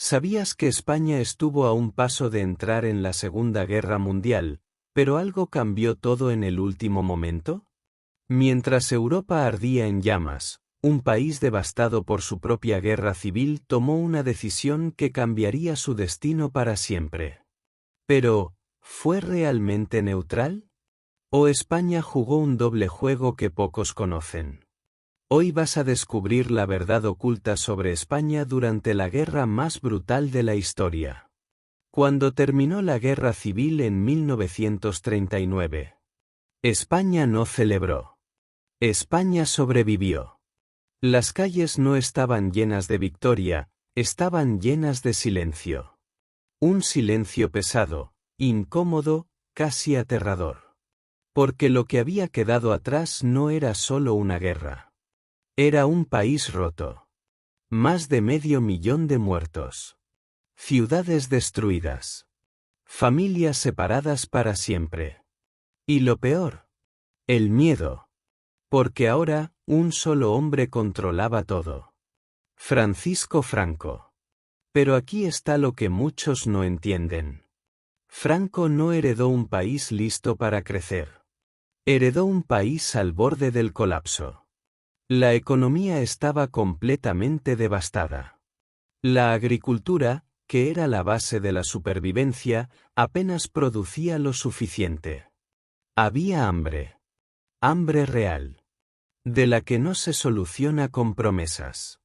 ¿Sabías que España estuvo a un paso de entrar en la Segunda Guerra Mundial, pero algo cambió todo en el último momento? Mientras Europa ardía en llamas, un país devastado por su propia guerra civil tomó una decisión que cambiaría su destino para siempre. Pero, ¿fue realmente neutral? ¿O España jugó un doble juego que pocos conocen? Hoy vas a descubrir la verdad oculta sobre España durante la guerra más brutal de la historia. Cuando terminó la guerra civil en 1939, España no celebró. España sobrevivió. Las calles no estaban llenas de victoria, estaban llenas de silencio. Un silencio pesado, incómodo, casi aterrador. Porque lo que había quedado atrás no era solo una guerra. Era un país roto. Más de 500.000 de muertos. Ciudades destruidas. Familias separadas para siempre. Y lo peor, el miedo. Porque ahora, un solo hombre controlaba todo. Francisco Franco. Pero aquí está lo que muchos no entienden. Franco no heredó un país listo para crecer. Heredó un país al borde del colapso. La economía estaba completamente devastada. La agricultura, que era la base de la supervivencia, apenas producía lo suficiente. Había hambre. Hambre real. De la que no se soluciona con promesas.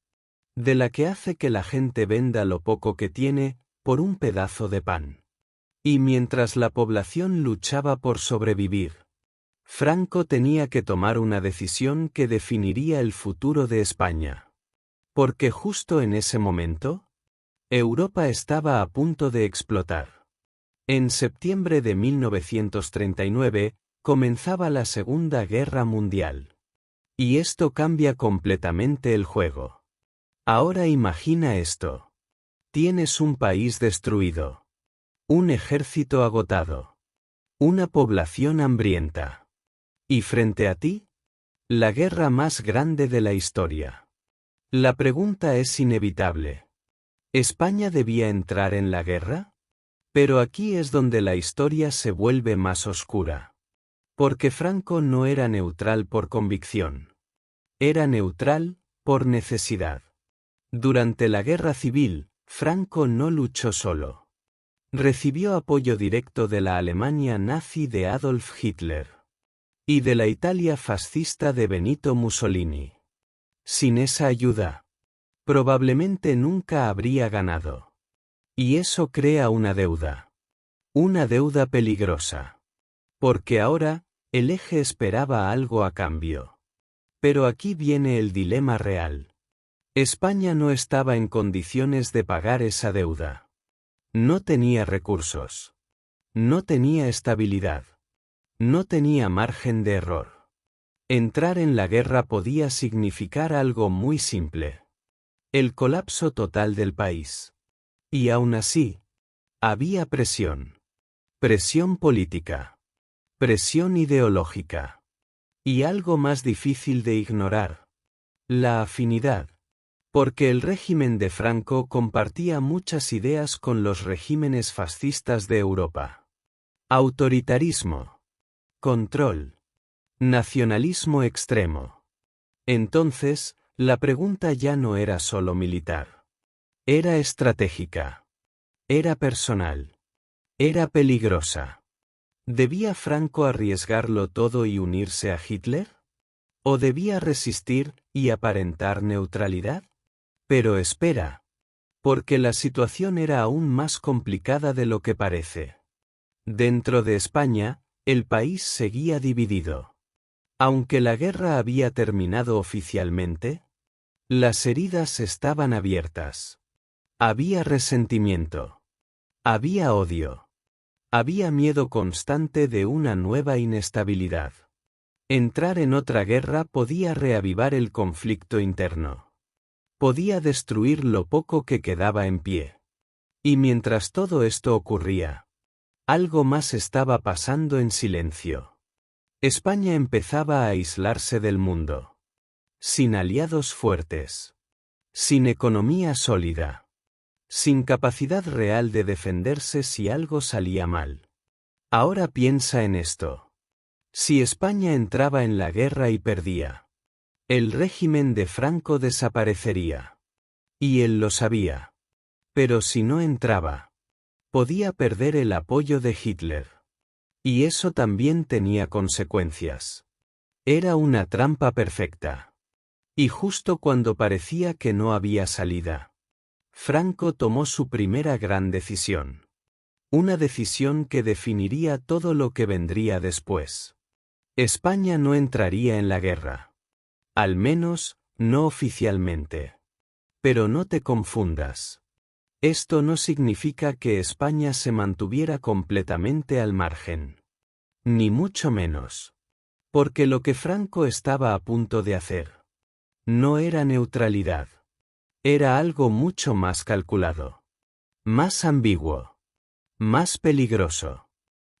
De la que hace que la gente venda lo poco que tiene, por un pedazo de pan. Y mientras la población luchaba por sobrevivir, Franco tenía que tomar una decisión que definiría el futuro de España. Porque justo en ese momento, Europa estaba a punto de explotar. En septiembre de 1939, comenzaba la Segunda Guerra Mundial. Y esto cambia completamente el juego. Ahora imagina esto. Tienes un país destruido. Un ejército agotado. Una población hambrienta. Y frente a ti, la guerra más grande de la historia. La pregunta es inevitable. ¿España debía entrar en la guerra? Pero aquí es donde la historia se vuelve más oscura. Porque Franco no era neutral por convicción. Era neutral por necesidad. Durante la guerra civil, Franco no luchó solo. Recibió apoyo directo de la Alemania nazi de Adolf Hitler. Y de la Italia fascista de Benito Mussolini. Sin esa ayuda, probablemente nunca habría ganado. Y eso crea una deuda. Una deuda peligrosa. Porque ahora, el eje esperaba algo a cambio. Pero aquí viene el dilema real. España no estaba en condiciones de pagar esa deuda. No tenía recursos. No tenía estabilidad. No tenía margen de error. Entrar en la guerra podía significar algo muy simple. El colapso total del país. Y aún así, había presión. Presión política. Presión ideológica. Y algo más difícil de ignorar. La afinidad. Porque el régimen de Franco compartía muchas ideas con los regímenes fascistas de Europa. Autoritarismo. Control. Nacionalismo extremo. Entonces, la pregunta ya no era solo militar. Era estratégica. Era personal. Era peligrosa. ¿Debía Franco arriesgarlo todo y unirse a Hitler? ¿O debía resistir y aparentar neutralidad? Pero espera. Porque la situación era aún más complicada de lo que parece. Dentro de España, el país seguía dividido. Aunque la guerra había terminado oficialmente, las heridas estaban abiertas. Había resentimiento. Había odio. Había miedo constante de una nueva inestabilidad. Entrar en otra guerra podía reavivar el conflicto interno. Podía destruir lo poco que quedaba en pie. Y mientras todo esto ocurría, algo más estaba pasando en silencio. España empezaba a aislarse del mundo. Sin aliados fuertes. Sin economía sólida. sin capacidad real de defenderse si algo salía mal. Ahora piensa en esto. Si España entraba en la guerra y perdía, el régimen de Franco desaparecería. Y él lo sabía. Pero si no entraba, podía perder el apoyo de Hitler. Y eso también tenía consecuencias. Era una trampa perfecta. Y justo cuando parecía que no había salida, Franco tomó su primera gran decisión. Una decisión que definiría todo lo que vendría después. España no entraría en la guerra. Al menos, no oficialmente. Pero no te confundas. Esto no significa que España se mantuviera completamente al margen. Ni mucho menos. Porque lo que Franco estaba a punto de hacer no era neutralidad. Era algo mucho más calculado. Más ambiguo. Más peligroso.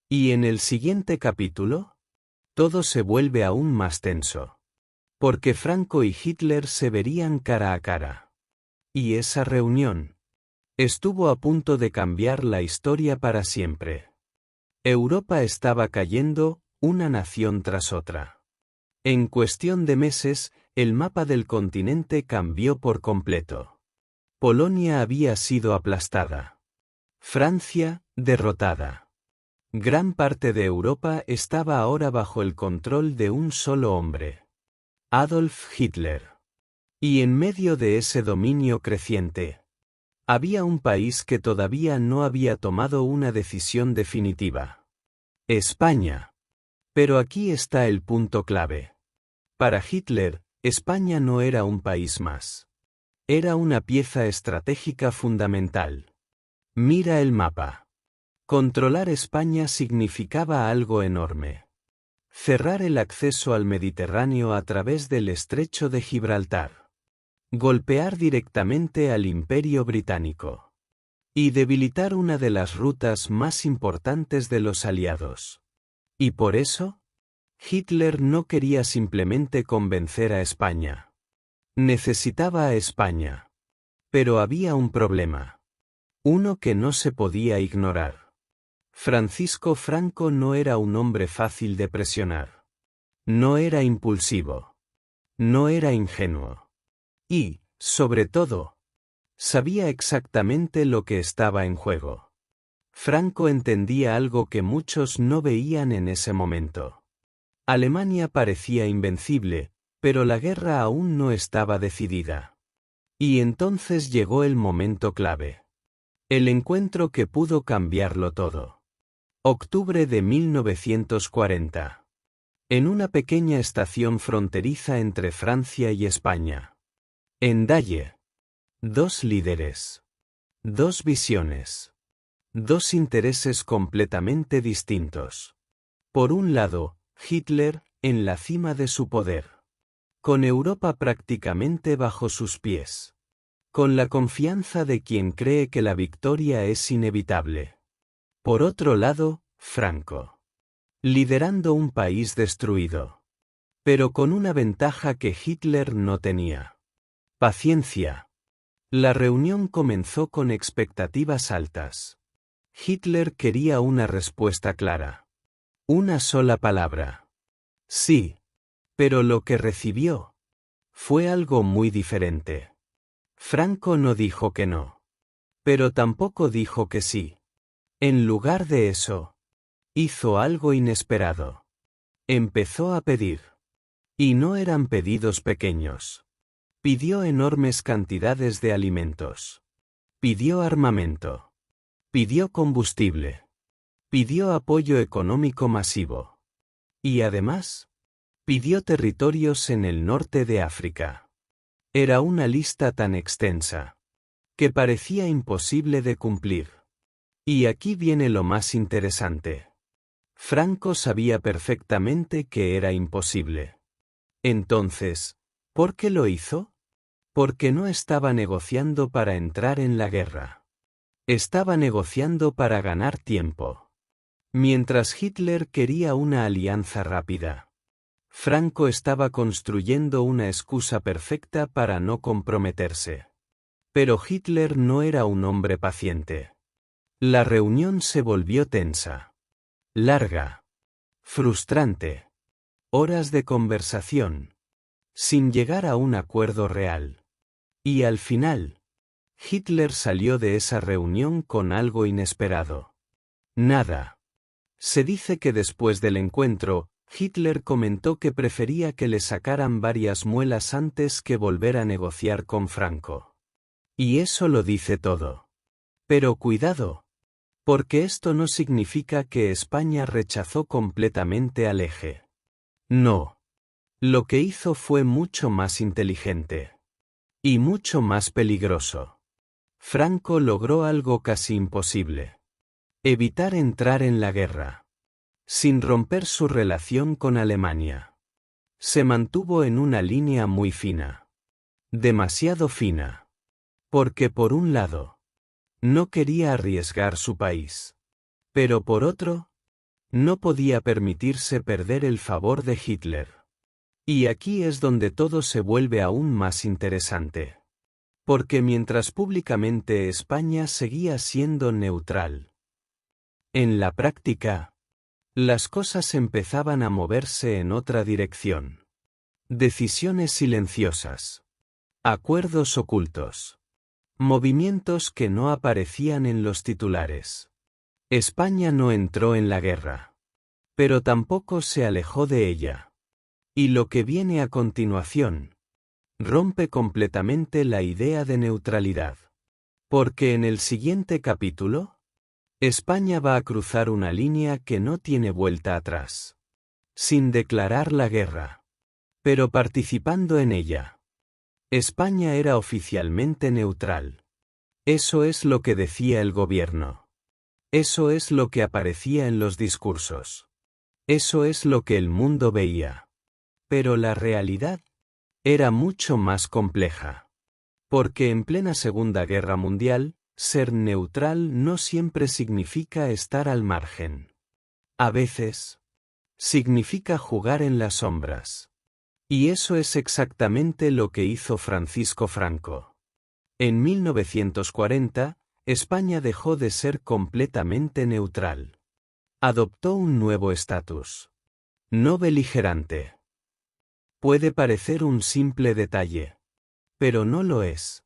Y en el siguiente capítulo, todo se vuelve aún más tenso. Porque Franco y Hitler se verían cara a cara. Y esa reunión estuvo a punto de cambiar la historia para siempre. Europa estaba cayendo, una nación tras otra. En cuestión de meses, el mapa del continente cambió por completo. Polonia había sido aplastada. Francia, derrotada. Gran parte de Europa estaba ahora bajo el control de un solo hombre. Adolf Hitler. Y en medio de ese dominio creciente, había un país que todavía no había tomado una decisión definitiva. España. Pero aquí está el punto clave. Para Hitler, España no era un país más. Era una pieza estratégica fundamental. Mira el mapa. Controlar España significaba algo enorme. Cerrar el acceso al Mediterráneo a través del Estrecho de Gibraltar. Golpear directamente al Imperio Británico. Y debilitar una de las rutas más importantes de los aliados. Y por eso, Hitler no quería simplemente convencer a España. Necesitaba a España. Pero había un problema. Uno que no se podía ignorar. Francisco Franco no era un hombre fácil de presionar. No era impulsivo. No era ingenuo. Y, sobre todo, sabía exactamente lo que estaba en juego. Franco entendía algo que muchos no veían en ese momento. Alemania parecía invencible, pero la guerra aún no estaba decidida. Y entonces llegó el momento clave. El encuentro que pudo cambiarlo todo. Octubre de 1940. En una pequeña estación fronteriza entre Francia y España. En Dalle. Dos líderes. Dos visiones. Dos intereses completamente distintos. Por un lado, Hitler, en la cima de su poder. Con Europa prácticamente bajo sus pies. Con la confianza de quien cree que la victoria es inevitable. Por otro lado, Franco. Liderando un país destruido. Pero con una ventaja que Hitler no tenía. Paciencia. La reunión comenzó con expectativas altas. Hitler quería una respuesta clara. Una sola palabra. Sí. Pero lo que recibió fue algo muy diferente. Franco no dijo que no. Pero tampoco dijo que sí. En lugar de eso, hizo algo inesperado. Empezó a pedir. Y no eran pedidos pequeños. Pidió enormes cantidades de alimentos. Pidió armamento. Pidió combustible. Pidió apoyo económico masivo. Y además, pidió territorios en el norte de África. Era una lista tan extensa que parecía imposible de cumplir. Y aquí viene lo más interesante. Franco sabía perfectamente que era imposible. Entonces, ¿por qué lo hizo? Porque no estaba negociando para entrar en la guerra. Estaba negociando para ganar tiempo. Mientras Hitler quería una alianza rápida, Franco estaba construyendo una excusa perfecta para no comprometerse. Pero Hitler no era un hombre paciente. La reunión se volvió tensa. Larga. Frustrante. Horas de conversación. Sin llegar a un acuerdo real. Y al final, Hitler salió de esa reunión con algo inesperado. Nada. Se dice que después del encuentro, Hitler comentó que prefería que le sacaran varias muelas antes que volver a negociar con Franco. Y eso lo dice todo. Pero cuidado. Porque esto no significa que España rechazó completamente al Eje. No. Lo que hizo fue mucho más inteligente. Y mucho más peligroso. Franco logró algo casi imposible. Evitar entrar en la guerra. Sin romper su relación con Alemania. Se mantuvo en una línea muy fina. Demasiado fina. Porque por un lado, no quería arriesgar su país. Pero por otro, no podía permitirse perder el favor de Hitler. Y aquí es donde todo se vuelve aún más interesante. Porque mientras públicamente España seguía siendo neutral, en la práctica, las cosas empezaban a moverse en otra dirección. Decisiones silenciosas. Acuerdos ocultos. Movimientos que no aparecían en los titulares. España no entró en la guerra. Pero tampoco se alejó de ella. Y lo que viene a continuación rompe completamente la idea de neutralidad. Porque en el siguiente capítulo, España va a cruzar una línea que no tiene vuelta atrás. Sin declarar la guerra. Pero participando en ella. España era oficialmente neutral. Eso es lo que decía el gobierno. Eso es lo que aparecía en los discursos. Eso es lo que el mundo veía. Pero la realidad era mucho más compleja. Porque en plena Segunda Guerra Mundial, ser neutral no siempre significa estar al margen. A veces, significa jugar en las sombras. Y eso es exactamente lo que hizo Francisco Franco. En 1940, España dejó de ser completamente neutral. Adoptó un nuevo estatus. No beligerante. Puede parecer un simple detalle. Pero no lo es.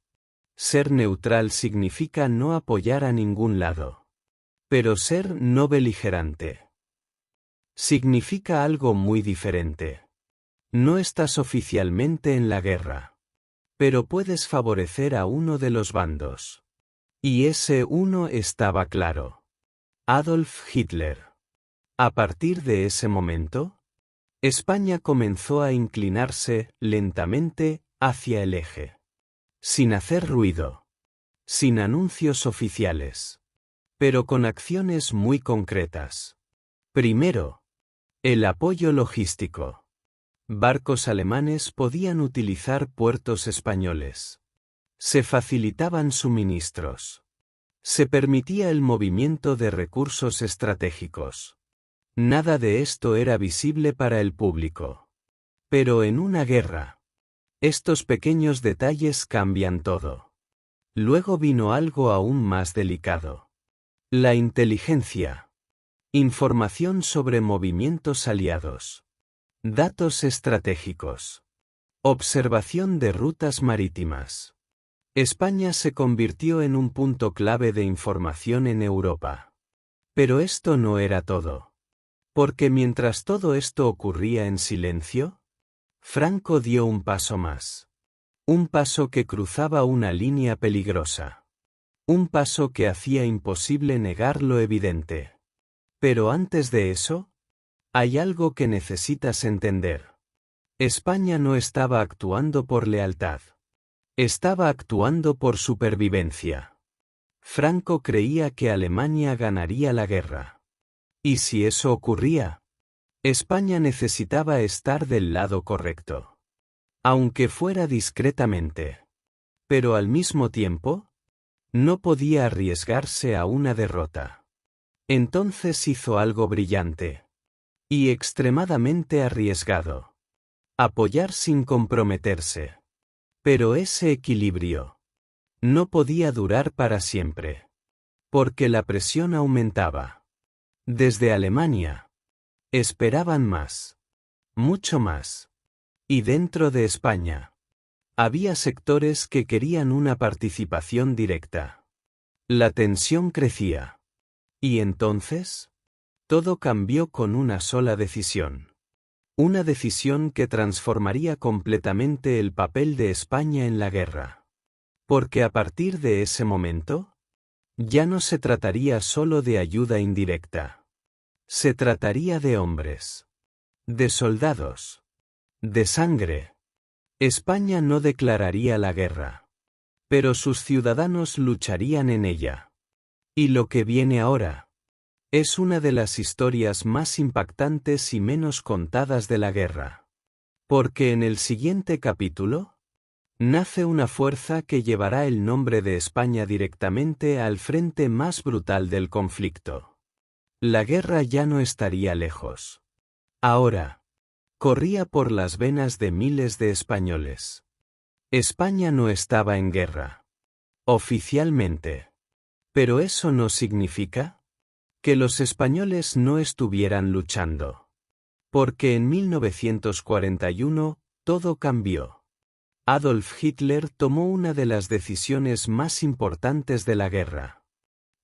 Ser neutral significa no apoyar a ningún lado. Pero ser no beligerante significa algo muy diferente. No estás oficialmente en la guerra. Pero puedes favorecer a uno de los bandos. Y ese uno estaba claro. Adolf Hitler. A partir de ese momento, España comenzó a inclinarse, lentamente, hacia el eje. Sin hacer ruido. Sin anuncios oficiales. Pero con acciones muy concretas. Primero, el apoyo logístico. Barcos alemanes podían utilizar puertos españoles. Se facilitaban suministros. Se permitía el movimiento de recursos estratégicos. Nada de esto era visible para el público. Pero en una guerra, estos pequeños detalles cambian todo. Luego vino algo aún más delicado. La inteligencia. Información sobre movimientos aliados. Datos estratégicos. Observación de rutas marítimas. España se convirtió en un punto clave de información en Europa. Pero esto no era todo. Porque mientras todo esto ocurría en silencio, Franco dio un paso más. Un paso que cruzaba una línea peligrosa. Un paso que hacía imposible negar lo evidente. Pero antes de eso, hay algo que necesitas entender. España no estaba actuando por lealtad. Estaba actuando por supervivencia. Franco creía que Alemania ganaría la guerra. Y si eso ocurría, España necesitaba estar del lado correcto. Aunque fuera discretamente. Pero al mismo tiempo, no podía arriesgarse a una derrota. Entonces hizo algo brillante. Y extremadamente arriesgado. Apoyar sin comprometerse. Pero ese equilibrio No podía durar para siempre. Porque la presión aumentaba. Desde Alemania. Esperaban más. Mucho más. Y dentro de España. Había sectores que querían una participación directa. La tensión crecía. ¿Y entonces? Todo cambió con una sola decisión. Una decisión que transformaría completamente el papel de España en la guerra. Porque a partir de ese momento, ya no se trataría solo de ayuda indirecta. Se trataría de hombres. De soldados. De sangre. España no declararía la guerra. Pero sus ciudadanos lucharían en ella. Y lo que viene ahora es una de las historias más impactantes y menos contadas de la guerra. Porque en el siguiente capítulo, nace una fuerza que llevará el nombre de España directamente al frente más brutal del conflicto. La guerra ya no estaría lejos. Ahora, corría por las venas de miles de españoles. España no estaba en guerra. Oficialmente. Pero eso no significa que los españoles no estuvieran luchando. Porque en 1941, todo cambió. Adolf Hitler tomó una de las decisiones más importantes de la guerra.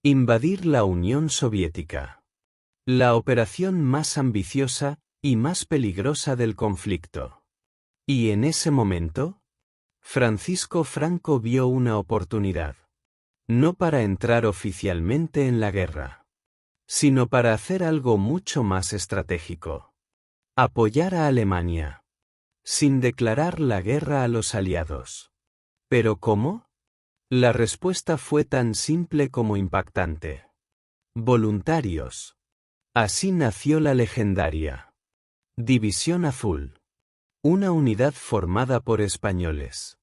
Invadir la Unión Soviética. La operación más ambiciosa y más peligrosa del conflicto. Y en ese momento, Francisco Franco vio una oportunidad. No para entrar oficialmente en la guerra, sino para hacer algo mucho más estratégico. Apoyar a Alemania. Sin declarar la guerra a los aliados. ¿Pero cómo? La respuesta fue tan simple como impactante. Voluntarios. Así nació la legendaria División Azul. Una unidad formada por españoles.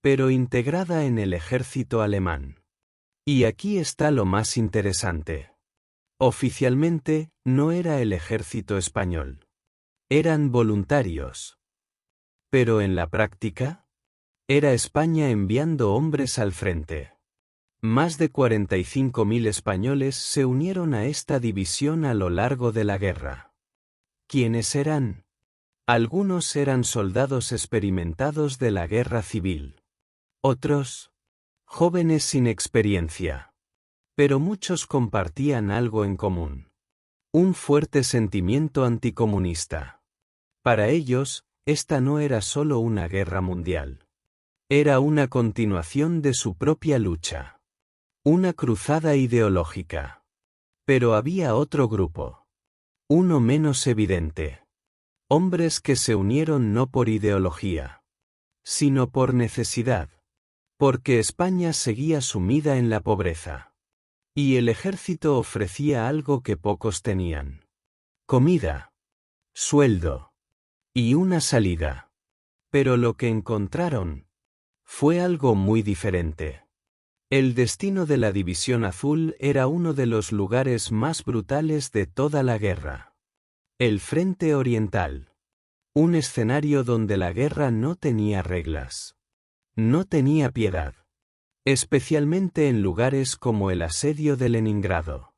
Pero integrada en el ejército alemán. Y aquí está lo más interesante. Oficialmente, no era el ejército español. Eran voluntarios. Pero en la práctica, era España enviando hombres al frente. Más de 45.000 españoles se unieron a esta división a lo largo de la guerra. ¿Quiénes eran? Algunos eran soldados experimentados de la guerra civil. Otros, jóvenes sin experiencia. Pero muchos compartían algo en común. Un fuerte sentimiento anticomunista. Para ellos, esta no era solo una guerra mundial. Era una continuación de su propia lucha. Una cruzada ideológica. Pero había otro grupo. Uno menos evidente. Hombres que se unieron no por ideología, sino por necesidad. Porque España seguía sumida en la pobreza. Y el ejército ofrecía algo que pocos tenían. Comida. Sueldo. Y una salida. Pero lo que encontraron fue algo muy diferente. El destino de la División Azul era uno de los lugares más brutales de toda la guerra. El Frente Oriental. Un escenario donde la guerra no tenía reglas. No tenía piedad. Especialmente en lugares como el asedio de Leningrado.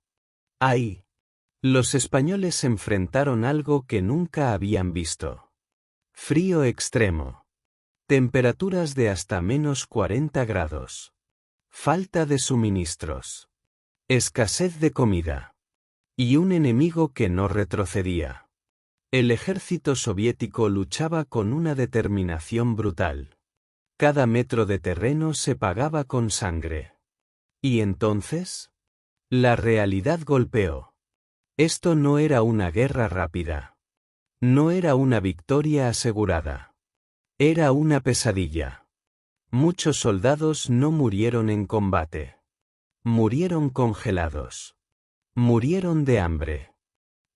Ahí, los españoles enfrentaron algo que nunca habían visto. Frío extremo. Temperaturas de hasta menos 40 grados. Falta de suministros. Escasez de comida. Y un enemigo que no retrocedía. El ejército soviético luchaba con una determinación brutal. Cada metro de terreno se pagaba con sangre. ¿Y entonces? La realidad golpeó. Esto no era una guerra rápida. No era una victoria asegurada. Era una pesadilla. Muchos soldados no murieron en combate. Murieron congelados. Murieron de hambre.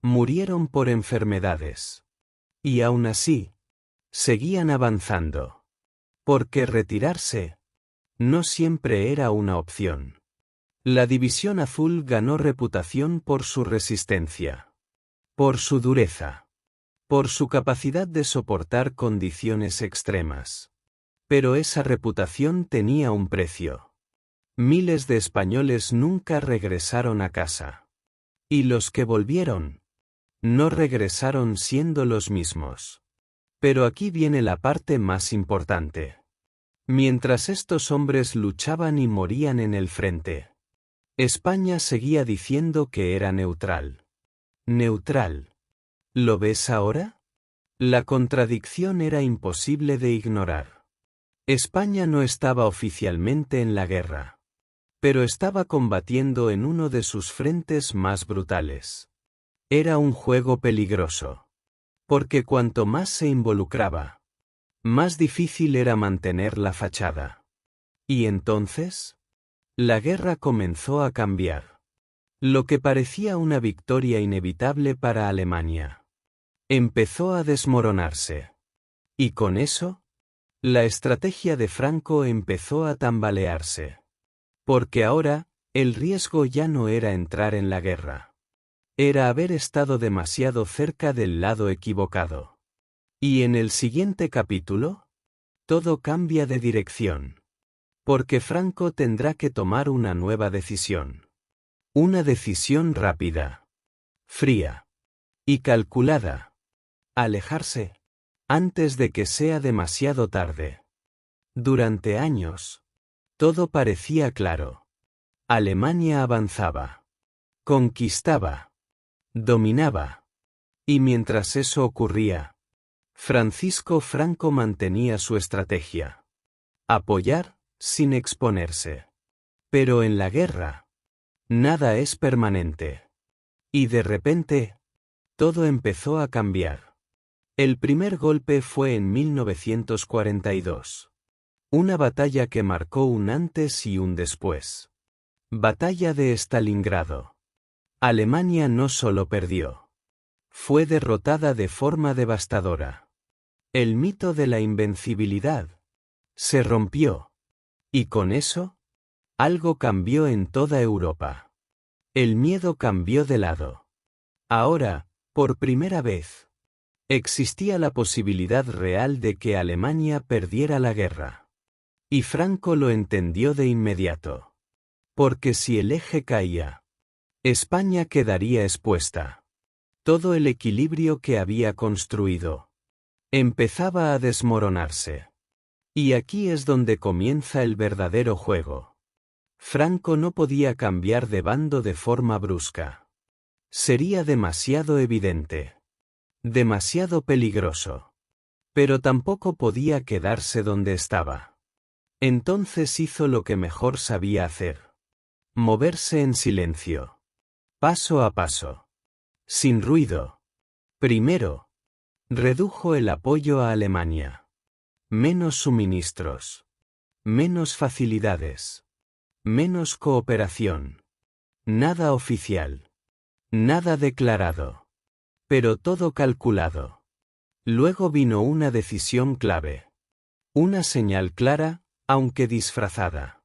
Murieron por enfermedades. Y aún así, seguían avanzando. Porque retirarse no siempre era una opción. La División Azul ganó reputación por su resistencia. Por su dureza. Por su capacidad de soportar condiciones extremas. Pero esa reputación tenía un precio. Miles de españoles nunca regresaron a casa. Y los que volvieron, no regresaron siendo los mismos. Pero aquí viene la parte más importante. Mientras estos hombres luchaban y morían en el frente, España seguía diciendo que era neutral. Neutral. ¿Lo ves ahora? La contradicción era imposible de ignorar. España no estaba oficialmente en la guerra, pero estaba combatiendo en uno de sus frentes más brutales. Era un juego peligroso. Porque cuanto más se involucraba, más difícil era mantener la fachada. Y entonces, la guerra comenzó a cambiar. Lo que parecía una victoria inevitable para Alemania empezó a desmoronarse. Y con eso, la estrategia de Franco empezó a tambalearse. Porque ahora, el riesgo ya no era entrar en la guerra. Era haber estado demasiado cerca del lado equivocado. Y en el siguiente capítulo, todo cambia de dirección. Porque Franco tendrá que tomar una nueva decisión. Una decisión rápida, fría y calculada. Alejarse, antes de que sea demasiado tarde. Durante años, todo parecía claro. Alemania avanzaba, conquistaba, dominaba. Y mientras eso ocurría, Francisco Franco mantenía su estrategia. Apoyar, sin exponerse. Pero en la guerra, nada es permanente. Y de repente, todo empezó a cambiar. El primer golpe fue en 1942. Una batalla que marcó un antes y un después. Batalla de Stalingrado. Alemania no solo perdió. Fue derrotada de forma devastadora. El mito de la invencibilidad se rompió. Y con eso, algo cambió en toda Europa. El miedo cambió de lado. Ahora, por primera vez, existía la posibilidad real de que Alemania perdiera la guerra. Y Franco lo entendió de inmediato. Porque si el eje caía, España quedaría expuesta. Todo el equilibrio que había construido empezaba a desmoronarse. Y aquí es donde comienza el verdadero juego. Franco no podía cambiar de bando de forma brusca. Sería demasiado evidente. Demasiado peligroso. Pero tampoco podía quedarse donde estaba. Entonces hizo lo que mejor sabía hacer. Moverse en silencio. Paso a paso. Sin ruido. Primero, redujo el apoyo a Alemania. Menos suministros. Menos facilidades. Menos cooperación. Nada oficial. Nada declarado. Pero todo calculado. Luego vino una decisión clave. Una señal clara, aunque disfrazada.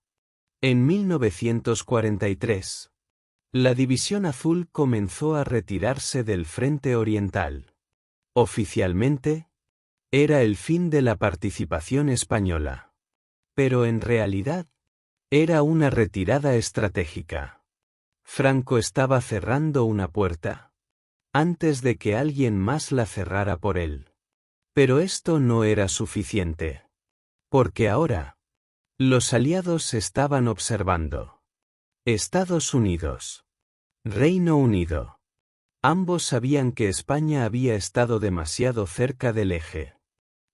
En 1943, la División Azul comenzó a retirarse del frente oriental. Oficialmente, era el fin de la participación española. Pero en realidad, era una retirada estratégica. Franco estaba cerrando una puerta, antes de que alguien más la cerrara por él. Pero esto no era suficiente. Porque ahora, los aliados estaban observando. Estados Unidos. Reino Unido. Ambos sabían que España había estado demasiado cerca del eje.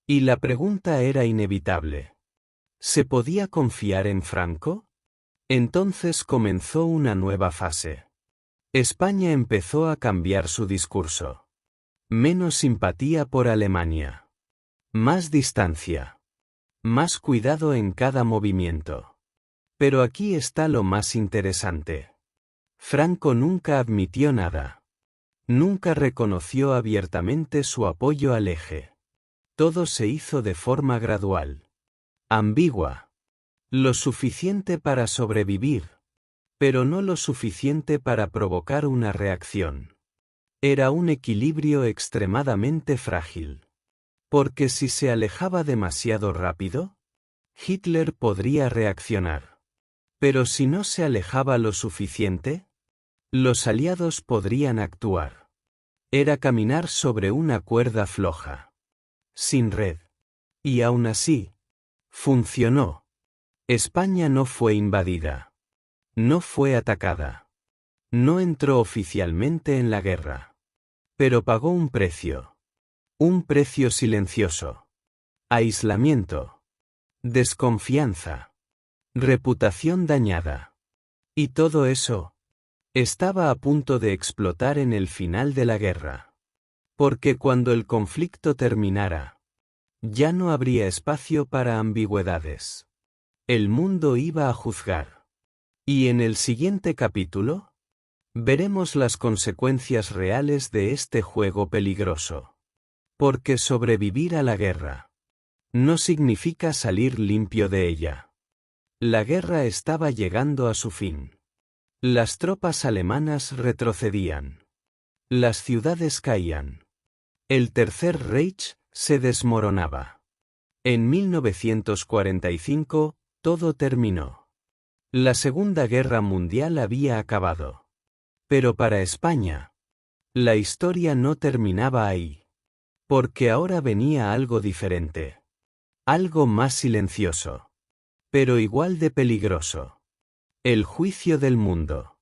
Y la pregunta era inevitable. ¿Se podía confiar en Franco? Entonces comenzó una nueva fase. España empezó a cambiar su discurso. Menos simpatía por Alemania. Más distancia. Más cuidado en cada movimiento. Pero aquí está lo más interesante. Franco nunca admitió nada. Nunca reconoció abiertamente su apoyo al eje. Todo se hizo de forma gradual. Ambigua. Lo suficiente para sobrevivir, pero no lo suficiente para provocar una reacción. Era un equilibrio extremadamente frágil. Porque si se alejaba demasiado rápido, Hitler podría reaccionar. Pero si no se alejaba lo suficiente, los aliados podrían actuar. Era caminar sobre una cuerda floja. Sin red. Y aún así, funcionó. España no fue invadida. No fue atacada. No entró oficialmente en la guerra. Pero pagó un precio. Un precio silencioso. Aislamiento. Desconfianza. Reputación dañada. Y todo eso estaba a punto de explotar en el final de la guerra. Porque cuando el conflicto terminara, ya no habría espacio para ambigüedades. El mundo iba a juzgar. Y en el siguiente capítulo, veremos las consecuencias reales de este juego peligroso. Porque sobrevivir a la guerra no significa salir limpio de ella. La guerra estaba llegando a su fin. Las tropas alemanas retrocedían. Las ciudades caían. El Tercer Reich se desmoronaba. En 1945, todo terminó. La Segunda Guerra Mundial había acabado. Pero para España, la historia no terminaba ahí. Porque ahora venía algo diferente. Algo más silencioso. Pero igual de peligroso. El juicio del mundo.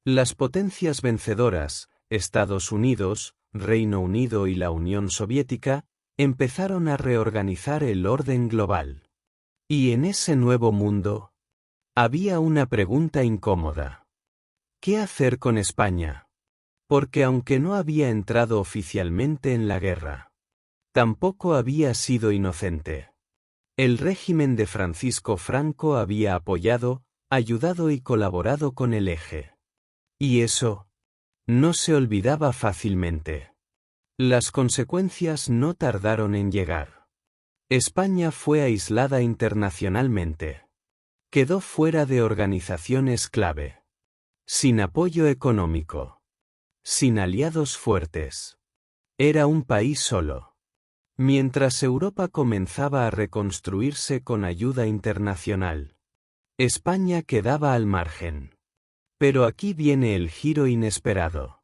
Las potencias vencedoras, Estados Unidos, Reino Unido y la Unión Soviética, empezaron a reorganizar el orden global. Y en ese nuevo mundo, había una pregunta incómoda. ¿Qué hacer con España? Porque aunque no había entrado oficialmente en la guerra, tampoco había sido inocente. El régimen de Francisco Franco había apoyado, ayudado y colaborado con el Eje. Y eso no se olvidaba fácilmente. Las consecuencias no tardaron en llegar. España fue aislada internacionalmente. Quedó fuera de organizaciones clave. Sin apoyo económico. Sin aliados fuertes. Era un país solo. Mientras Europa comenzaba a reconstruirse con ayuda internacional, España quedaba al margen. Pero aquí viene el giro inesperado.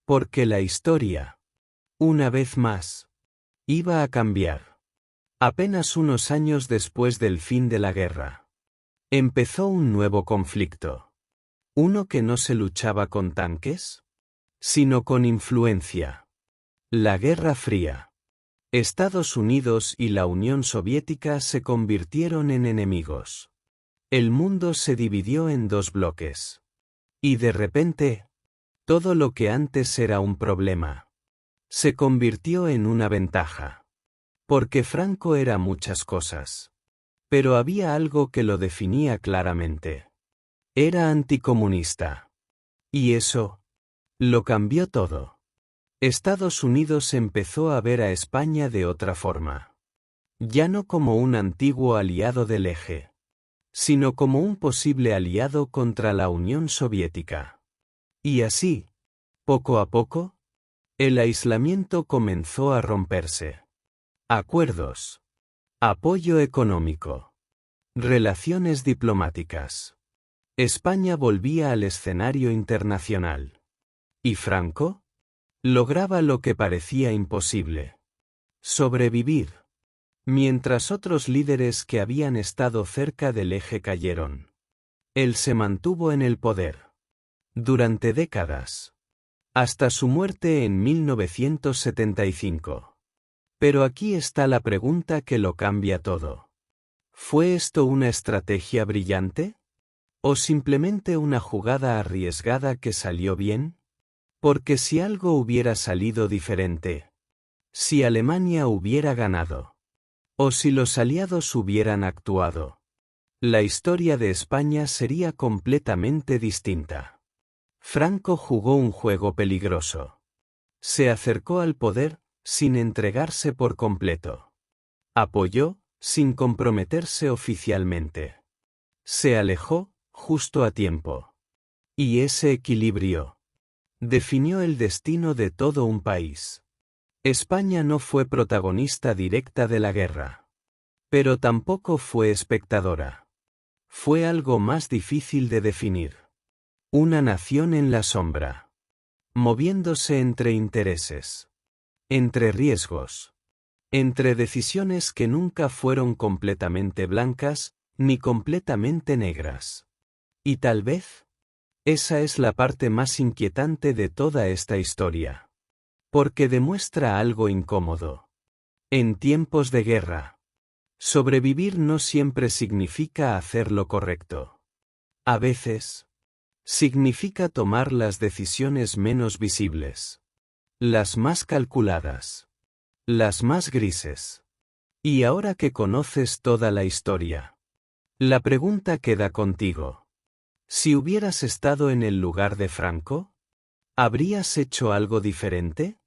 Porque la historia, una vez más, iba a cambiar. Apenas unos años después del fin de la guerra, empezó un nuevo conflicto. Uno que no se luchaba con tanques, sino con influencia. La Guerra Fría. Estados Unidos y la Unión Soviética se convirtieron en enemigos. El mundo se dividió en dos bloques. Y de repente, todo lo que antes era un problema, se convirtió en una ventaja. Porque Franco era muchas cosas. Pero había algo que lo definía claramente. Era anticomunista. Y eso lo cambió todo. Estados Unidos empezó a ver a España de otra forma. Ya no como un antiguo aliado del Eje, sino como un posible aliado contra la Unión Soviética. Y así, poco a poco, el aislamiento comenzó a romperse. Acuerdos. Apoyo económico. Relaciones diplomáticas. España volvía al escenario internacional. ¿Y Franco? Lograba lo que parecía imposible. Sobrevivir. Mientras otros líderes que habían estado cerca del Eje cayeron. Él se mantuvo en el poder. Durante décadas. Hasta su muerte en 1975. Pero aquí está la pregunta que lo cambia todo. ¿Fue esto una estrategia brillante? ¿O simplemente una jugada arriesgada que salió bien? Porque si algo hubiera salido diferente, si Alemania hubiera ganado, o si los aliados hubieran actuado, la historia de España sería completamente distinta. Franco jugó un juego peligroso. Se acercó al poder, sin entregarse por completo. Apoyó, sin comprometerse oficialmente. Se alejó, justo a tiempo. Y ese equilibrio definió el destino de todo un país. España no fue protagonista directa de la guerra. Pero tampoco fue espectadora. Fue algo más difícil de definir. Una nación en la sombra. Moviéndose entre intereses. Entre riesgos. Entre decisiones que nunca fueron completamente blancas, ni completamente negras. Y tal vez, esa es la parte más inquietante de toda esta historia. Porque demuestra algo incómodo. En tiempos de guerra, sobrevivir no siempre significa hacer lo correcto. A veces, significa tomar las decisiones menos visibles. Las más calculadas. Las más grises. Y ahora que conoces toda la historia, la pregunta queda contigo. Si hubieras estado en el lugar de Franco, ¿habrías hecho algo diferente?